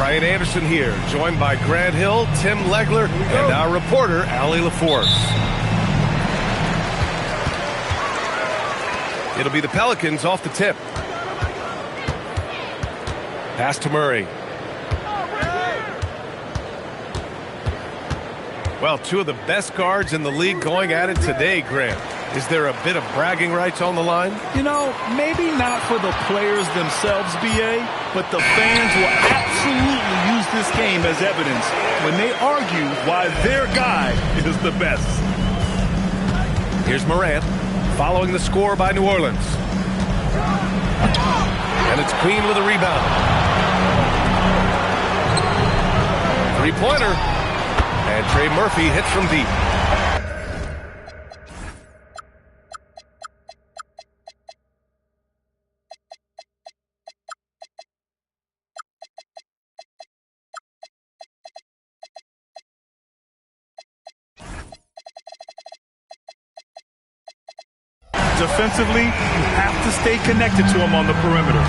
Brian Anderson here, joined by Grant Hill, Tim Legler, and our reporter, Allie LaForce. It'll be the Pelicans off the tip. Pass to Murray. Well, two of the best guards in the league going at it today, Grant. Is there a bit of bragging rights on the line? You know, maybe not for the players themselves, B.A., but the fans will absolutely use this game as evidence when they argue why their guy is the best. Here's Morant, following the score by New Orleans. And it's Queen with a rebound. Three-pointer. And Trey Murphy hits from deep. Defensively, you have to stay connected to him on the perimeter.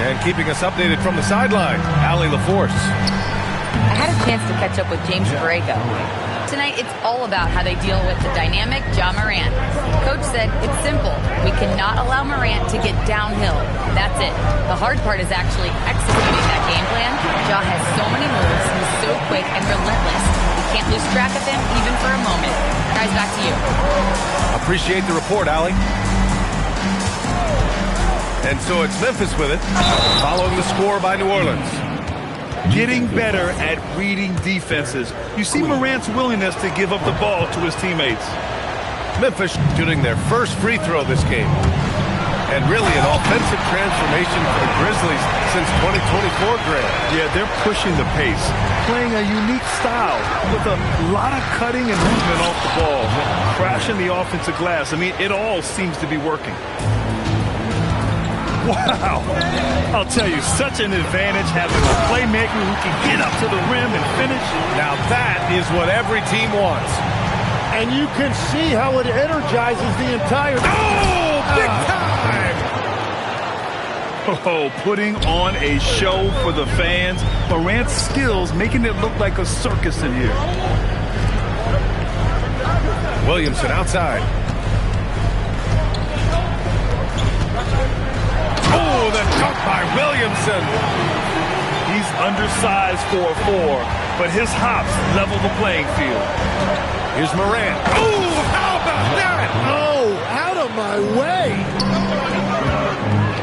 And keeping us updated from the sideline, Allie LaForce. I had a chance to catch up with James Borrego. Tonight, it's all about how they deal with the dynamic Ja Morant. Coach said it's simple. We cannot allow Morant to get downhill. That's it. The hard part is actually executing that game plan. Ja has so many moves. He's so quick and relentless. We can't lose track of him even for a moment. Guys, back to you. Appreciate the report, Allie. And so it's Memphis with it, following the score by New Orleans. Getting better at reading defenses. You see Morant's willingness to give up the ball to his teammates. Memphis shooting their first free throw this game. And really an offensive transformation for the Grizzlies since 2024, Grant. Yeah, they're pushing the pace, playing a unique style with a lot of cutting and movement off the ball, crashing the offensive glass. I mean, it all seems to be working. Wow. I'll tell you, such an advantage having a playmaker who can get up to the rim and finish. Now that is what every team wants. And you can see how it energizes the entire... Oh, big time! Oh, putting on a show for the fans. Morant's skills making it look like a circus in here. Williamson outside. Oh, the dunk by Williamson. He's undersized for a 4, but his hops level the playing field. Here's Morant. Oh, how about that? Oh, out of my way.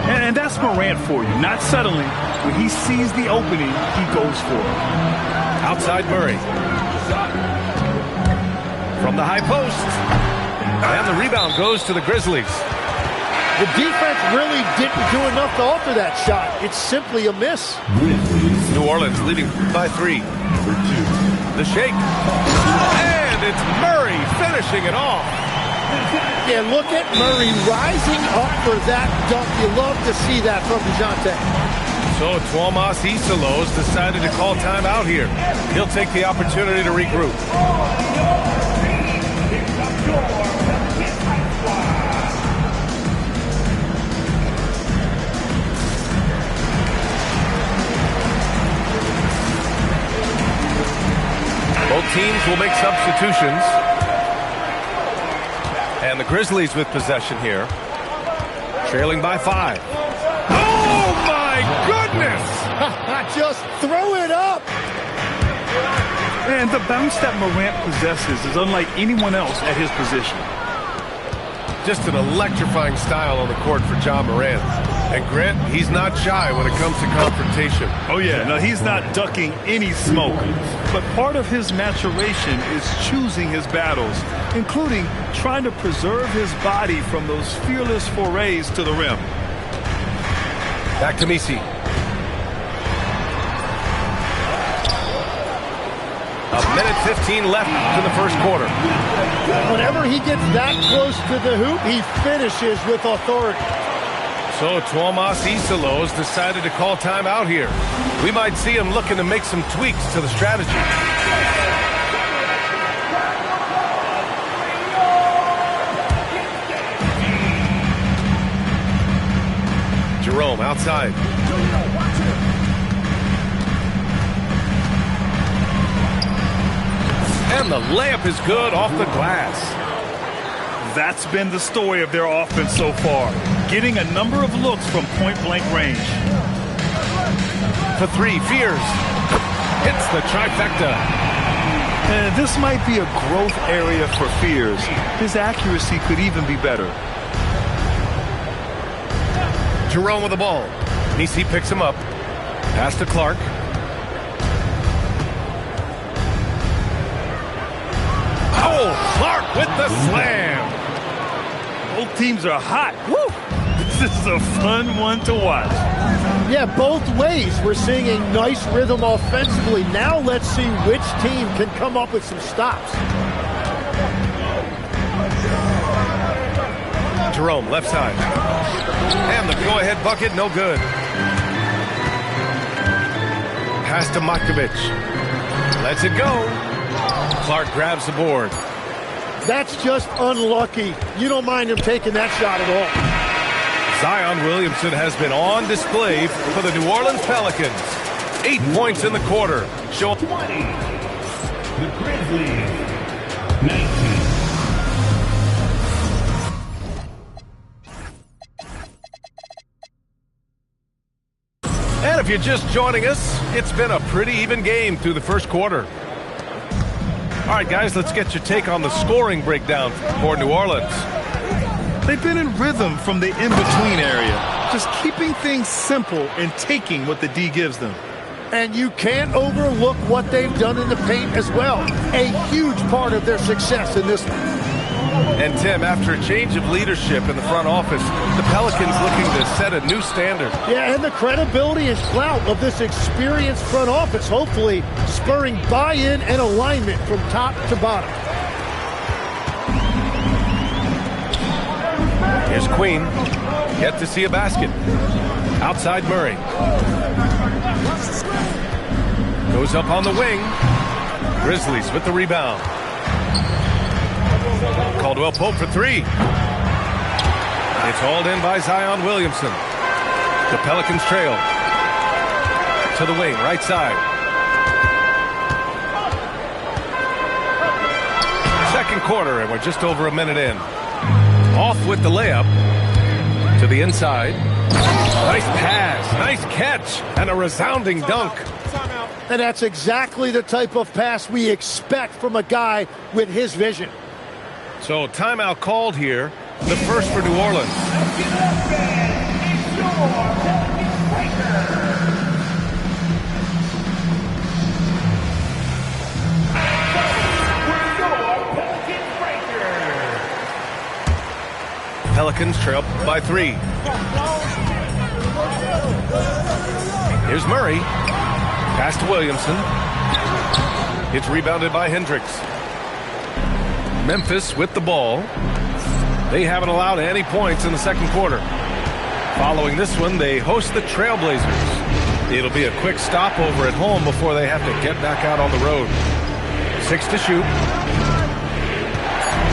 And that's Morant for you. Not settling. When he sees the opening, he goes for it. Outside Murray. From the high post. And the rebound goes to the Grizzlies. The defense really didn't do enough to alter that shot. It's simply a miss. New Orleans leading by 3. The shake. And it's Murray finishing it off. Yeah, look at Murray rising up for that dunk. You love to see that from DeJounte. So Tuomas Isalos decided to call timeout here. He'll take the opportunity to regroup. Both teams will make substitutions. And the Grizzlies with possession here. Trailing by 5. Oh, my goodness! Just throw it up! And the bounce that Morant possesses is unlike anyone else at his position. Just an electrifying style on the court for Ja Morant. And Grant, he's not shy when it comes to confrontation. Oh, yeah. No, he's not ducking any smoke. But part of his maturation is choosing his battles, including trying to preserve his body from those fearless forays to the rim. Back to Messi. A minute 15 left to the first quarter. Whenever he gets that close to the hoop, he finishes with authority. So Tuomas Isalos decided to call timeout here. We might see him looking to make some tweaks to the strategy. Jerome outside. And the layup is good off the glass. That's been the story of their offense so far, getting a number of looks from point-blank range. For three, Fears hits the trifecta. And this might be a growth area for Fears. His accuracy could even be better. Jerome with the ball. Nisi picks him up. Pass to Clark. Oh, Clark with the slam. Both teams are hot. Woo! This is a fun one to watch. Yeah, both ways. We're seeing a nice rhythm offensively. Now let's see which team can come up with some stops. Jerome, left side. And the go-ahead bucket, no good. Pass to Matkovic. Lets it go. Clark grabs the board. That's just unlucky. You don't mind him taking that shot at all. Zion Williamson has been on display for the New Orleans Pelicans. 8 points in the quarter. Show 20. The Grizzlies. 19. And if you're just joining us, it's been a pretty even game through the first quarter. All right, guys, let's get your take on the scoring breakdown for New Orleans. They've been in rhythm from the in-between area, just keeping things simple and taking what the D gives them. And you can't overlook what they've done in the paint as well. A huge part of their success in this one. And Tim, after a change of leadership in the front office, the Pelicans looking to set a new standard. Yeah, and the credibility and clout of this experienced front office, hopefully spurring buy-in and alignment from top to bottom. Here's Queen. Yet to see a basket. Outside Murray. Goes up on the wing. Grizzlies with the rebound. Caldwell Pope for three. It's hauled in by Zion Williamson. The Pelicans trail. To the wing, right side. Second quarter, and we're just over a minute in. Off with the layup. To the inside. Nice pass, nice catch, and a resounding dunk. And that's exactly the type of pass we expect from a guy with his vision. So timeout called here, the first for New Orleans. Pelicans trail by 3. Here's Murray. Pass to Williamson. It's rebounded by Hendricks. Memphis with the ball. They haven't allowed any points in the second quarter. Following this one, they host the Trailblazers. It'll be a quick stopover at home before they have to get back out on the road. 6 to shoot.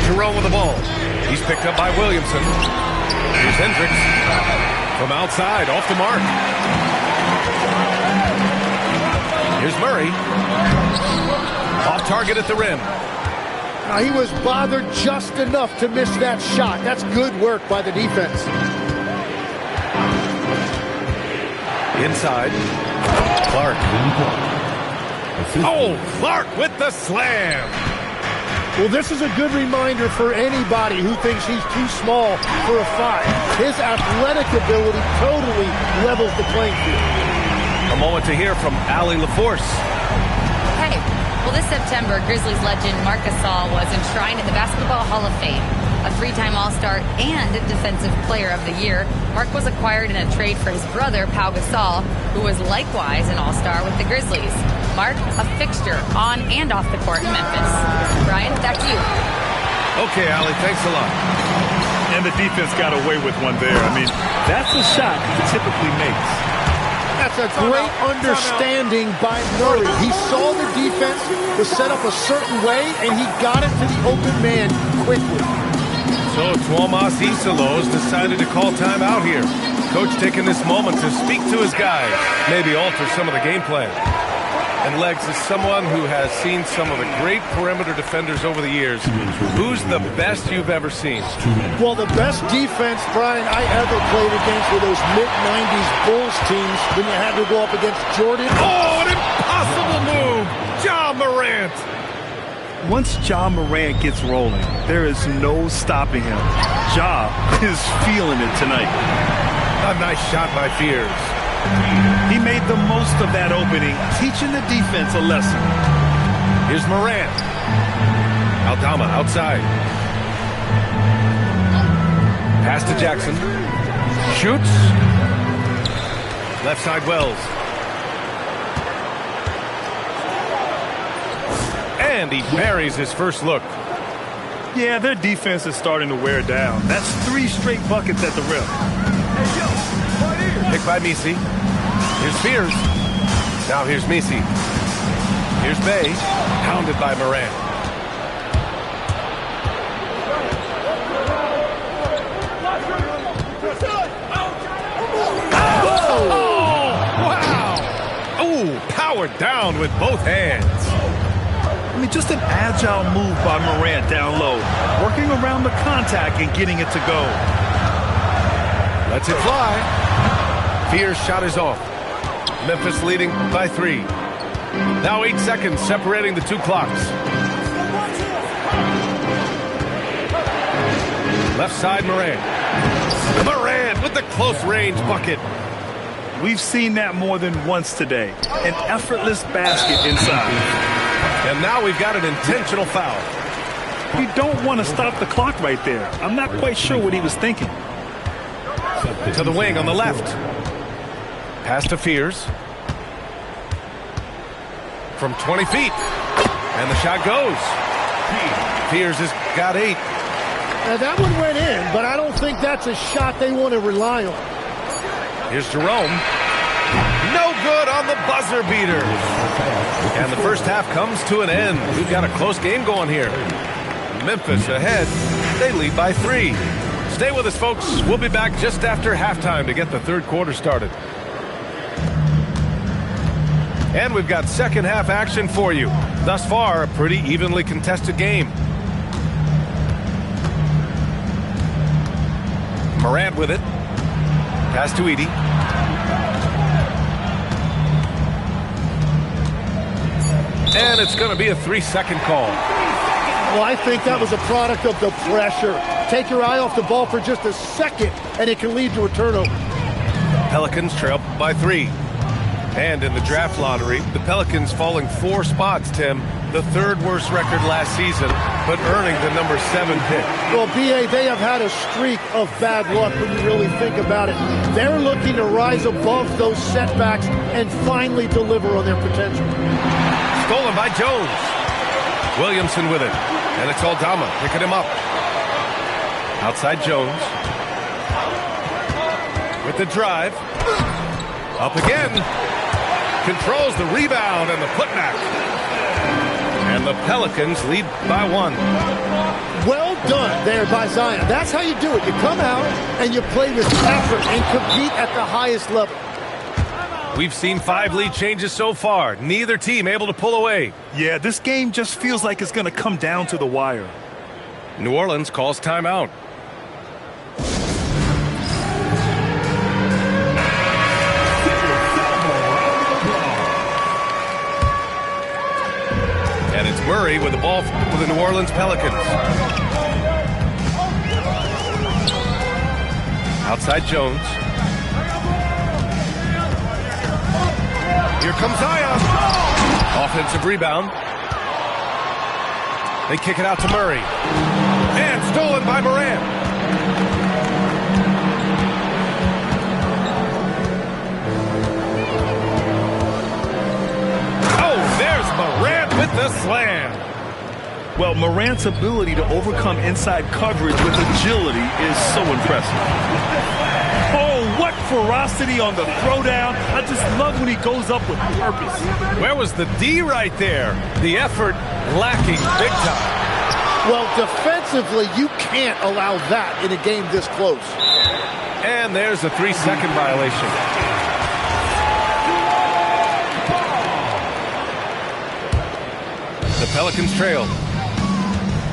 Jerome with the ball. He's picked up by Williamson. Here's Hendricks. From outside, off the mark. Here's Murray. Off target at the rim. He was bothered just enough to miss that shot. That's good work by the defense. Inside. Clark. Oh, Clark with the slam. Well, this is a good reminder for anybody who thinks he's too small for a 5. His athletic ability totally levels the playing field. A moment to hear from Allie LaForce. Hey, well, this September, Grizzlies legend Marc Gasol was enshrined in the Basketball Hall of Fame. A 3-time All-Star and Defensive Player of the Year, Marc was acquired in a trade for his brother, Pau Gasol, who was likewise an All-Star with the Grizzlies. Marc, a fixture on and off the court in Memphis. Brian, back to you. Okay, Allie, thanks a lot. And the defense got away with one there. I mean, that's a shot he typically makes. That's a great understanding by Murray. He saw the defense was set up a certain way, and he got it to the open man quickly. So Tuomas Isalos decided to call timeout here. Coach taking this moment to speak to his guys, maybe alter some of the game plan. And Legs, is someone who has seen some of the great perimeter defenders over the years. Who's the best you've ever seen? Well, the best defense, Brian, I ever played against were those mid-90s Bulls teams when you had to go up against Jordan. Oh, an impossible move! Ja Morant! Once Ja Morant gets rolling, there is no stopping him. Ja is feeling it tonight. A nice shot by Fears. He made the most of that opening, teaching the defense a lesson. Here's Morant. Aldama outside. Pass to Jackson. Shoots. Left side Wells. And he buries his first look. Yeah, their defense is starting to wear down. That's 3 straight buckets at the rim. Picked by Messi. Here's Fears. Now here's Messi. Here's Bay. Pounded by Morant. Oh, wow. Oh, powered down with both hands. I mean, just an agile move by Morant down low, working around the contact and getting it to go. Lets it fly. Fears shot is off. Memphis leading by 3. Now 8 seconds separating the 2 clocks. Left side Morant. Morant with the close range bucket. We've seen that more than once today. An effortless basket inside. And now we've got an intentional foul. You don't want to stop the clock right there. I'm not quite sure what he was thinking. To the wing on the left. Pass to Fears. From 20 feet. And the shot goes. Fears has got 8. Now that one went in, but I don't think that's a shot they want to rely on. Here's Jerome. No good on the buzzer beater. And the first half comes to an end. We've got a close game going here. Memphis ahead. They lead by 3. Stay with us, folks. We'll be back just after halftime to get the third quarter started. And we've got second half action for you. Thus far, a pretty evenly contested game. Morant with it. Pass to Edey. And it's going to be a 3-second call. Well, I think that was a product of the pressure. Take your eye off the ball for just a second, and it can lead to a turnover. Pelicans trail by 3. And in the draft lottery, the Pelicans falling 4 spots, Tim. The 3rd worst record last season, but earning the number 7 pick. Well, B.A., they have had a streak of bad luck when you really think about it. They're looking to rise above those setbacks and finally deliver on their potential. Stolen by Jones. Williamson with it. And it's Aldama picking him up. Outside Jones. With the drive. Up again. Controls the rebound and the putback. And the Pelicans lead by 1. Well done there by Zion. That's how you do it. You come out and you play with effort and compete at the highest level. We've seen 5 lead changes so far. Neither team able to pull away. Yeah, this game just feels like it's going to come down to the wire. New Orleans calls timeout. And it's Murray with the ball for the New Orleans Pelicans. Outside Jones. Here comes Zion. Offensive rebound. They kick it out to Murray. And stolen by Morant. Oh, there's Morant with the slam. Well, Morant's ability to overcome inside coverage with agility is so impressive. Oh, what ferocity on the throwdown. I just love when he goes up with purpose. Where was the D right there? The effort lacking big time. Well, defensively, you can't allow that in a game this close. And there's a 3-second violation. Pelicans trail.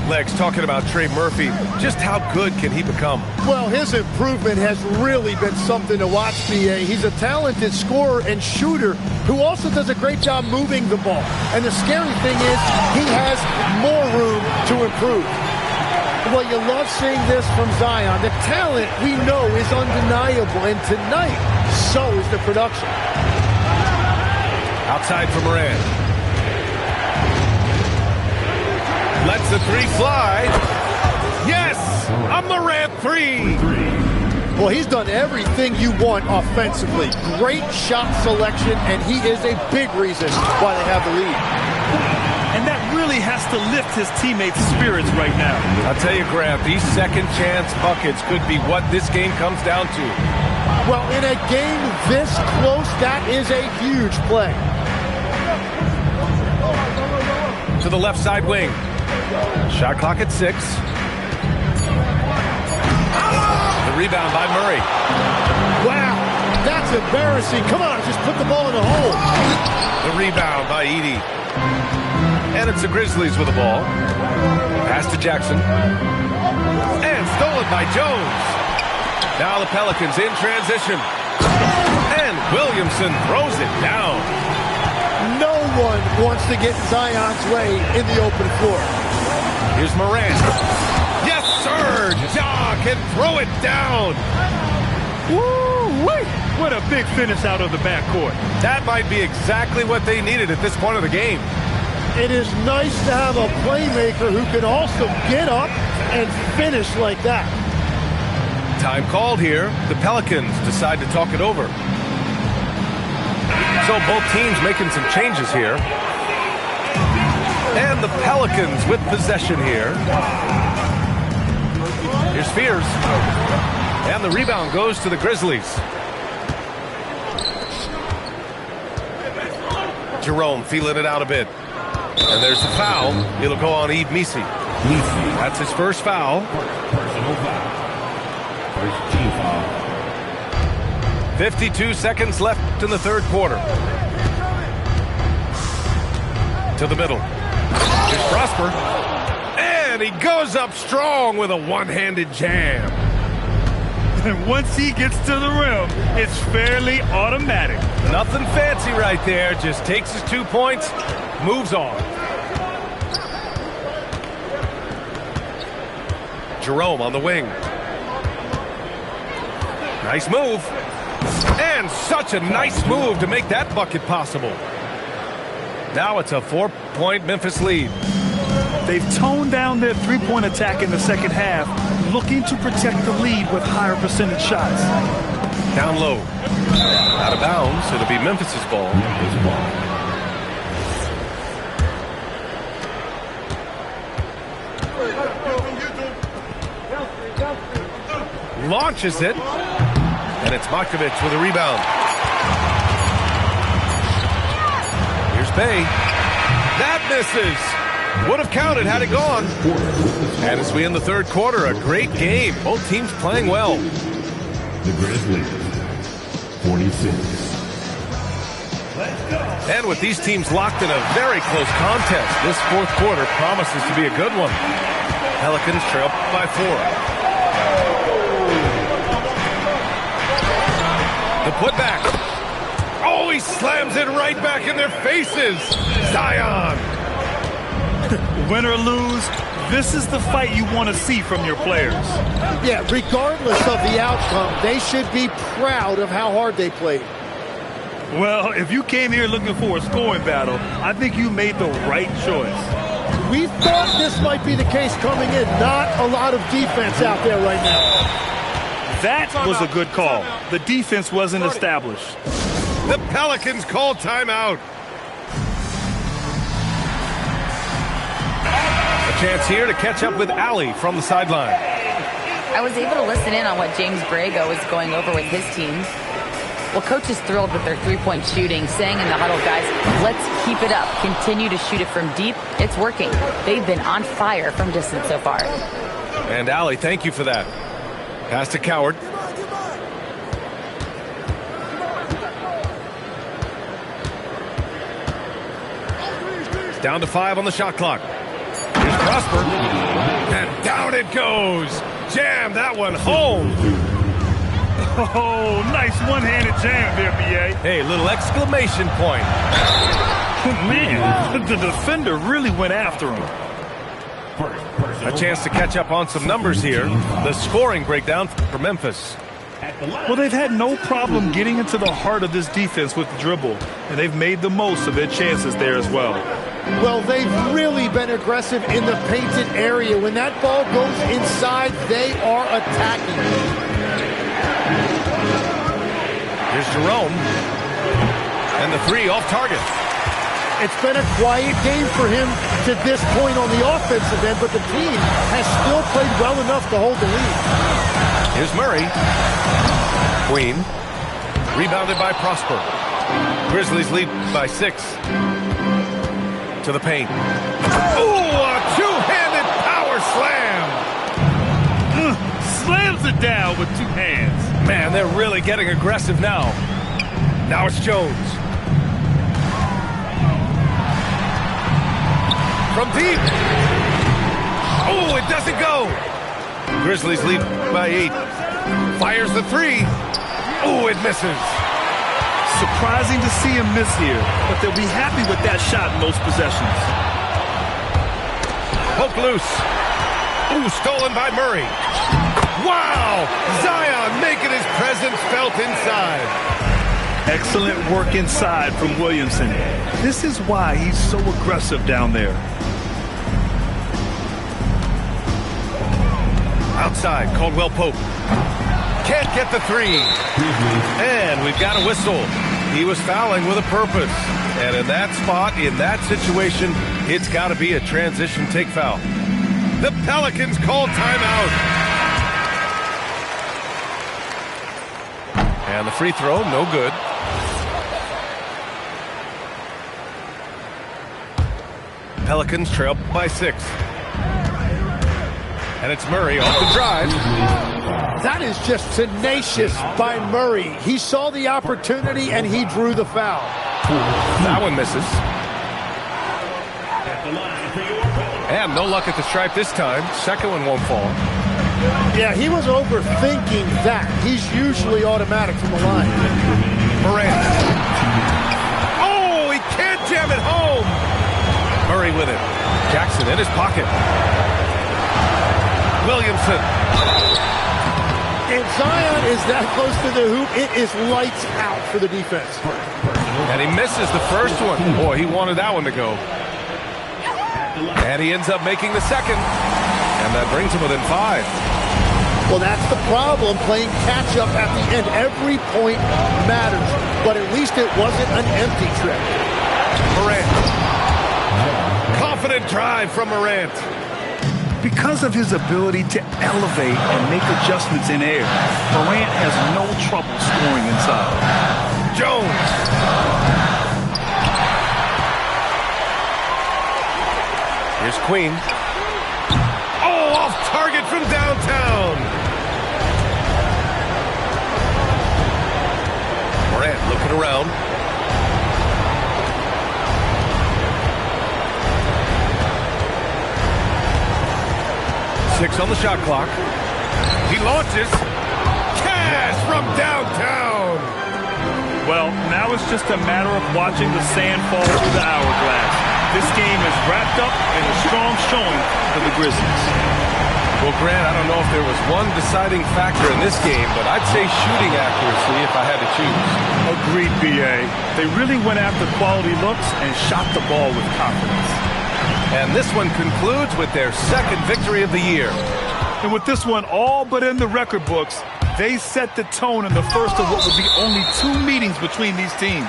Legs talking about Trey Murphy. Just how good can he become? Well, his improvement has really been something to watch, BA. He's a talented scorer and shooter who also does a great job moving the ball. And the scary thing is he has more room to improve. Well, you love seeing this from Zion. The talent we know is undeniable, and tonight, so is the production. Outside for Morant. Lets the three fly. Yes! A Morant three! Well, he's done everything you want offensively. Great shot selection, and he is a big reason why they have the lead. And that really has to lift his teammates' spirits right now. I'll tell you, Grant, these second chance buckets could be what this game comes down to. Well, in a game this close, that is a huge play. To the left side wing. Shot clock at 6. The rebound by Murray. Wow, that's embarrassing. Come on, just put the ball in the hole. The rebound by Edey. And it's the Grizzlies with the ball. Pass to Jackson. And stolen by Jones. Now the Pelicans in transition. And Williamson throws it down. No one wants to get Zion's way in the open floor. Here's Morant. Yes, sir! Ja can throw it down. Woo-wee! What a big finish out of the backcourt. That might be exactly what they needed at this point of the game. It is nice to have a playmaker who can also get up and finish like that. Time called here. The Pelicans decide to talk it over. So both teams making some changes here. And the Pelicans with possession here. Here's Spears. And the rebound goes to the Grizzlies. Jerome feeling it out a bit. And there's the foul. It'll go on Yves Missi. That's his first foul. Personal foul. First team foul. 52 seconds left in the third quarter. To the middle. Here's Prosper. And he goes up strong with a one-handed jam. And once he gets to the rim, it's fairly automatic. Nothing fancy right there. Just takes his 2 points, moves on. Jerome on the wing. Nice move. And such a nice move to make that bucket possible. Now it's a 4-point Memphis lead. They've toned down their three-point attack in the second half, looking to protect the lead with higher percentage shots. Down low. Out of bounds. It'll be Memphis's ball. Launches it. And it's Markovic with a rebound. Here's Bey. That misses. Would have counted had it gone. And as we end the third quarter, a great game. Both teams playing well. The Grizzlies, 46. And with these teams locked in a very close contest, this fourth quarter promises to be a good one. Pelicans trail by 4. The putback. Oh, he slams it right back in their faces. Zion. Win or lose, this is the fight you want to see from your players. Yeah, regardless of the outcome, they should be proud of how hard they played. Well, if you came here looking for a scoring battle, I think you made the right choice. We thought this might be the case coming in. Not a lot of defense out there right now. That was a good call. The defense wasn't established. The Pelicans call timeout. A chance here to catch up with Allie from the sideline. I was able to listen in on what James Borrego was going over with his teams. Well, coach is thrilled with their three-point shooting, saying in the huddle, guys, let's keep it up. Continue to shoot it from deep. It's working. They've been on fire from distance so far. And Allie, thank you for that. Pass to Coward. Down to 5 on the shot clock. Here's Prosper. And down it goes. Jam that one home. Oh, nice one-handed jam there, B.A. Hey, little exclamation point. Man, the defender really went after him. A chance to catch up on some numbers here. The scoring breakdown for Memphis. Well, they've had no problem getting into the heart of this defense with the dribble, and they've made the most of their chances there as well. Well, they've really been aggressive in the painted area. When that ball goes inside, they are attacking. Here's Jerome. And the 3 off target. It's been a quiet game for him to this point on the offensive end, but the team has still played well enough to hold the lead. Here's Murray. Queen. Rebounded by Prosper. Grizzlies lead by 6. To the paint. Oh, a two-handed power slam. Slams it down with 2 hands. Man, they're really getting aggressive now. Now it's Jones. From deep. Oh, it doesn't go. Grizzlies lead by 8. Fires the 3. Oh, it misses. Surprising to see him miss here, but they'll be happy with that shot in most possessions. Poke loose. Ooh, stolen by Murray. Wow! Zion making his presence felt inside. Excellent work inside from Williamson. This is why he's so aggressive down there. Outside, Caldwell Pope. Can't get the 3. And we've got a whistle. He was fouling with a purpose. And in that spot, in that situation, it's got to be a transition take foul. The Pelicans call timeout. And the free throw, no good. Pelicans trail by 6. And it's Murray off the drive. That is just tenacious by Murray. He saw the opportunity and he drew the foul. That one misses. And no luck at the stripe this time. Second one won't fall. Yeah, he was overthinking that. He's usually automatic from the line. Morant. Oh, he can't jam it home. Murray with it. Jackson in his pocket. Williamson. If Zion is that close to the hoop, it is lights out for the defense. And he misses the first one. Boy, he wanted that one to go. And he ends up making the second. And that brings him within 5. Well, that's the problem, playing catch-up at the end. Every point matters, but at least it wasn't an empty trip. Morant. Confident drive from Morant. Because of his ability to elevate and make adjustments in air, Morant has no trouble scoring inside. Jones. Here's Queen. Oh, off target from downtown. Morant looking around. Six on the shot clock. He launches. Cash from downtown. Well, now it's just a matter of watching the sand fall through the hourglass. This game is wrapped up in a strong showing for the Grizzlies. Well, Grant, I don't know if there was one deciding factor in this game, but I'd say shooting accuracy if I had to choose. Agreed, B.A. They really went after quality looks and shot the ball with confidence. And this one concludes with their second victory of the year. And with this one all but in the record books, they set the tone in the first of what would be only 2 meetings between these teams.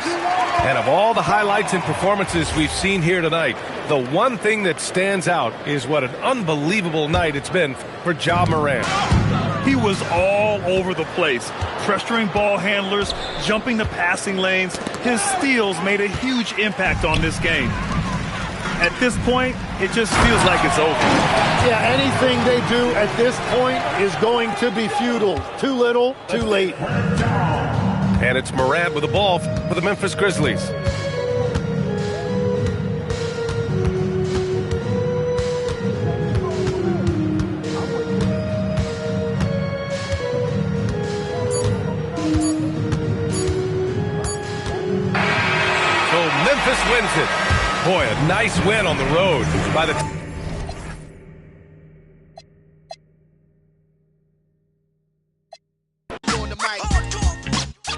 And of all the highlights and performances we've seen here tonight, the one thing that stands out is what an unbelievable night it's been for Ja Morant. He was all over the place, pressuring ball handlers, jumping the passing lanes. His steals made a huge impact on this game. At this point, it just feels like it's over. Yeah, anything they do at this point is going to be futile. Too little, too late. And it's Morant with the ball for the Memphis Grizzlies. Memphis wins it. Boy, a nice win on the road by the